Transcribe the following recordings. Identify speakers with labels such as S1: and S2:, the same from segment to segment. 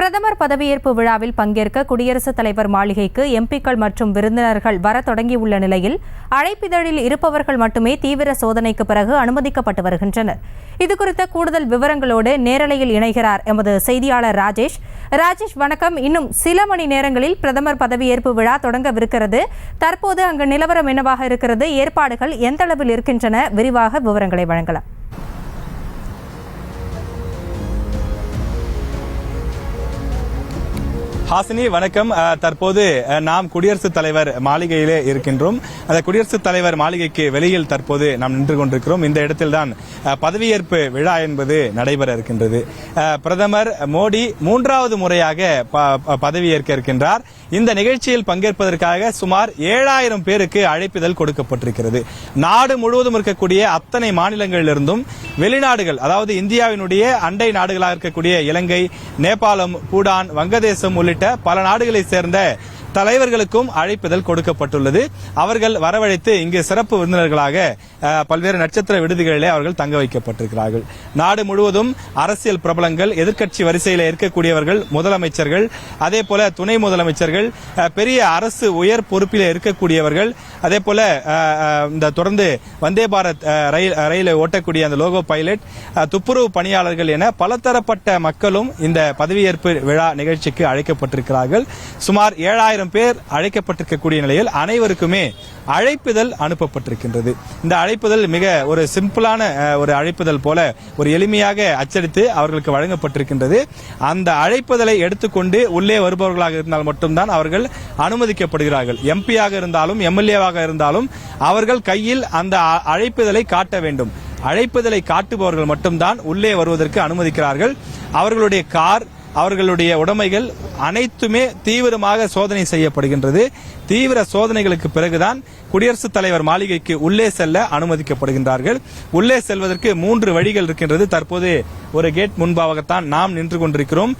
S1: பிரதமர் பதவியேற்பு விழாவில் பங்கேற்க குடியரசுத் தலைவர் மாளிகைக்கு எம்பிக்கள் மற்றும் விருந்தினர்கள் வர தொடங்கியுள்ள நிலையில் அழைப்பிதழில் இருப்பவர்கள் மட்டுமே தீவிர சோதனைக்கு பிறகு அனுமதிக்கப்பட்டு வருகின்றனர். இதுகுறித்த கூடுதல் விவரங்களோடு நேரலையில் இணைகிறார் எமது செய்தியாளர் ராஜேஷ். வணக்கம். இன்னும் சில மணி நேரங்களில் பிரதமர் பதவியேற்பு விழா தொடங்கவிருக்கிறது. தற்போது அங்கு நிலவரம் என்னவாக இருக்கிறது? ஏற்பாடுகள் எந்த அளவில் இருக்கின்றன? விரிவாக விவரங்களை வழங்கலாம்.
S2: ஹாசினி, வணக்கம். தற்போது நாம் குடியரசுத் தலைவர் மாளிகையிலே இருக்கின்றோம். அந்த குடியரசுத் தலைவர் மாளிகைக்கு வெளியில் தற்போது நாம் நின்று கொண்டிருக்கிறோம். இந்த இடத்தில்தான் பதவியேற்பு விழா என்பது நடைபெற இருக்கின்றது. பிரதமர் மோடி 3வது முறையாக பதவியேற்க இருக்கின்றார். இந்த நிகழ்ச்சியில் பங்கேற்பதற்காக சுமார் 7000 பேருக்கு அழைப்பிதழ் கொடுக்கப்பட்டிருக்கிறது. நாடு முழுவதும் இருக்கக்கூடிய அத்தனை மாநிலங்களிலிருந்தும் வெளிநாடுகள், அதாவது இந்தியாவினுடைய அண்டை நாடுகளாக இருக்கக்கூடிய இலங்கை, நேபாளம், பூடான், வங்கதேசம் உள்ளிட்ட பல நாடுகளை சேர்ந்த தலைவர்களுக்கும் அழைப்பிதழ் கொடுக்கப்பட்டுள்ளது. அவர்கள் வரவழைத்து இங்கு சிறப்பு விருந்தினர்களாக பல்வேறு நட்சத்திர விடுதிகளிலே அவர்கள் தங்க வைக்கப்பட்டிருக்கிறார்கள். நாடு முழுவதும் அரசியல் பிரபலங்கள், எதிர்க்கட்சி வரிசையில் இருக்கக்கூடியவர்கள், முதலமைச்சர்கள், அதே போல துணை முதலமைச்சர்கள், பெரிய அரசு உயர் பொறுப்பில் இருக்கக்கூடியவர்கள், அதே போல இந்த தொடர்ந்து வந்தே பாரத் ரயிலை ஓட்டக்கூடிய அந்த லோகோ பைலட், துப்புரவு பணியாளர்கள் என பலதரப்பட்ட மக்களும் இந்த பதவியேற்பு விழா நிகழ்ச்சிக்கு அழைக்கப்பட்டிருக்கிறார்கள். சுமார் 7000 பேர் அழைக்கப்பட்டிருக்கக்கூடிய நிலையில் அனைவருக்குமே அழைப்புதல் அனுப்பப்பட்டிருக்கின்றது. இந்த அழைப்புதல் மிக ஒரு சிம்பிளான ஒரு அழைப்புதல் போல ஒரு எளிமையாக அச்சடித்து அவர்களுக்கு வழங்கப்பட்டிருக்கின்றது. அந்த அழைப்புதலை எடுத்துக்கொண்டு உள்ளே வருபவர்களாக இருந்தால் மட்டும்தான் அவர்கள் அனுமதிக்கப்படுகிறார்கள். எம்பியாக இருந்தாலும் எம்எல்ஏவாக இருந்தாலும் அவர்கள் கையில் அந்த அழைப்புதலை காட்ட வேண்டும். அழைப்புதலை காட்டுபவர்கள் மட்டும்தான் உள்ளே வருவதற்கு அனுமதிக்கிறார்கள். அவர்களுடைய கார், அவர்களுடைய உடைமைகள் அனைத்துமே தீவிரமாக சோதனை செய்யப்படுகின்றது. தீவிர சோதனைகளுக்கு பிறகுதான் குடியரசுத் தலைவர் மாளிகைக்கு உள்ளே செல்ல அனுமதிக்கப்படுகின்றார்கள். உள்ளே செல்வதற்கு 3 வழிகள் இருக்கின்றது. தற்போது ஒரு கேட் முன்பாகத்தான் நாம் நின்று கொண்டிருக்கிறோம்.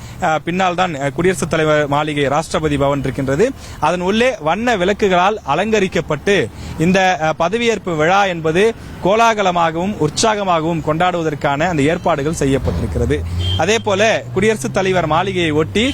S2: பின்னால் தான் குடியரசுத் தலைவர் மாளிகை, ராஷ்டிரபதி பவன் இருக்கின்றது. அதன் உள்ளே வண்ண விளக்குகளால் அலங்கரிக்கப்பட்டு இந்த பதவியேற்பு விழா என்பது கோலாகலமாகவும் உற்சாகமாகவும் கொண்டாடுவதற்கான அந்த ஏற்பாடுகள் செய்யப்பட்டிருக்கிறது. அதே போல குடியரசுத் தலைவர் மாளிகையை ஒட்டி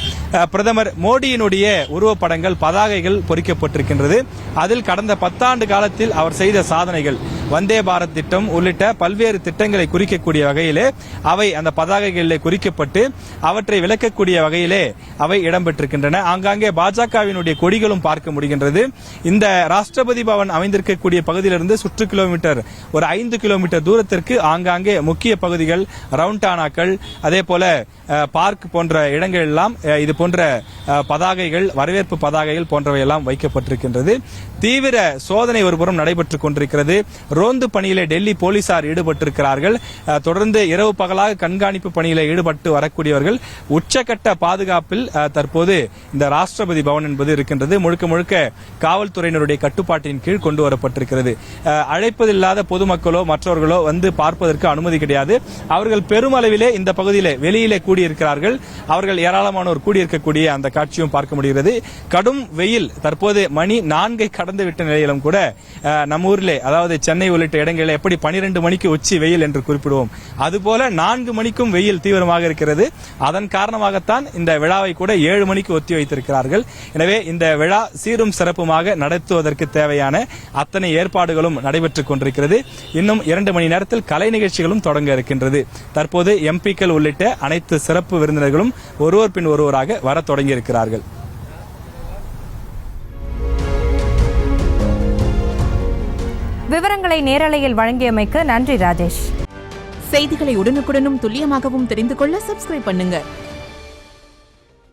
S2: பிரதமர் மோடியினுடைய உருவப்படங்கள், பதாகைகள் பொறிக்கப்பட்டிருக்கின்றது. அதில் கடந்த 10 ஆண்டு காலத்தில் அவர் செய்த சாதனைகள், வந்தே பாரத் திட்டம் உள்ளிட்ட பல்வேறு திட்டங்களை குறிக்கக்கூடிய வகையிலே அவை அந்த பதாகைகளிலே குறிக்கப்பட்டு அவற்றை விளக்கக்கூடிய வகையிலே அவை இடம்பெற்றிருக்கின்றன. ஆங்காங்கே பாஜகவினுடைய கொடிகளும் பார்க்க முடிகின்றது. இந்த ராஷ்டிரபதி பவன் அமைந்திருக்கக்கூடிய பகுதியிலிருந்து சுற்று கிலோமீட்டர் ஒரு 5 கிலோமீட்டர் தூரத்திற்கு ஆங்காங்கே முக்கிய பகுதிகள், ரவுண்டானாக்கள், அதே போல பார்க் போன்ற இடங்கள் எல்லாம் இது போன்ற பதாகைகள், வரவேற்பு பதாகைகள் போன்றவை எல்லாம் வைக்கப்பட்டிருக்கின்றது. தீவிர சோதனை ஒருபுறம் நடைபெற்றுக் கொண்டிருக்கிறது. ரோந்து பணியிலே டெல்லி போலீசார் ஈடுபட்டிருக்கிறார்கள். தொடர்ந்து இரவு பகலாக கண்காணிப்பு பணியில ஈடுபட்டு வரக்கூடியவர்கள் உச்சகட்ட பாதுகாப்பில் தற்போது இந்த ராஷ்டிரபதி பவன் என்பது இருக்கின்றது. முழுக்க முழுக்க காவல்துறையினருடைய கட்டுப்பாட்டின் கீழ் கொண்டு வரப்பட்டிருக்கிறது. அழைப்பதில்லாத பொதுமக்களோ மற்றவர்களோ வந்து பார்ப்பதற்கு அனுமதி கிடையாது. அவர்கள் பெருமளவிலே இந்த பகுதியிலே வெளியிலே கூடியிருக்கிறார்கள். அவர்கள் ஏராளமானோர் கூடியிருக்கக்கூடிய அந்த காட்சியும் பார்க்க முடிகிறது. கடும் வெயில் தற்போது மணி 4 கடந்து விட்ட நிலையிலும் கூட நம்ம ஊரிலே, அதாவது சென்னை உள்ளிட்ட இடங்களில் எப்படி 12 மணிக்கு உச்சி வெயில் என்று குறிப்பிடுவோம், அதுபோல 4 மணிக்கும் வெயில் தீவிரமாக இருக்கிறது. அதன் காரணமாகத்தான் இந்த விழாவை கூட 7 மணிக்கு ஒத்தி வைத்திருக்கிறார்கள். எனவே இந்த விழா சீரும் சிறப்புமாக நடத்துவதற்கு தேவையான அத்தனை ஏற்பாடுகளும் நடைபெற்றுக் கொண்டிருக்கிறது. இன்னும் 2 மணி நேரத்தில் கலை நிகழ்ச்சிகளும் தொடங்க இருக்கின்றது. தற்போது எம்பிக்கள் உள்ளிட்ட அனைத்து சிறப்பு விருந்தினர்களும் ஒருவர் பின் ஒருவராக வர தொடங்கி இருக்கிறார்கள்.
S1: விவரங்களை நேரலையில் வழங்கியமைக்கு நன்றி ராஜேஷ்.
S3: செய்திகளை உடனுக்குடனும் துல்லியமாகவும் தெரிந்து கொள்ள சப்ஸ்கிரைப் பண்ணுங்க.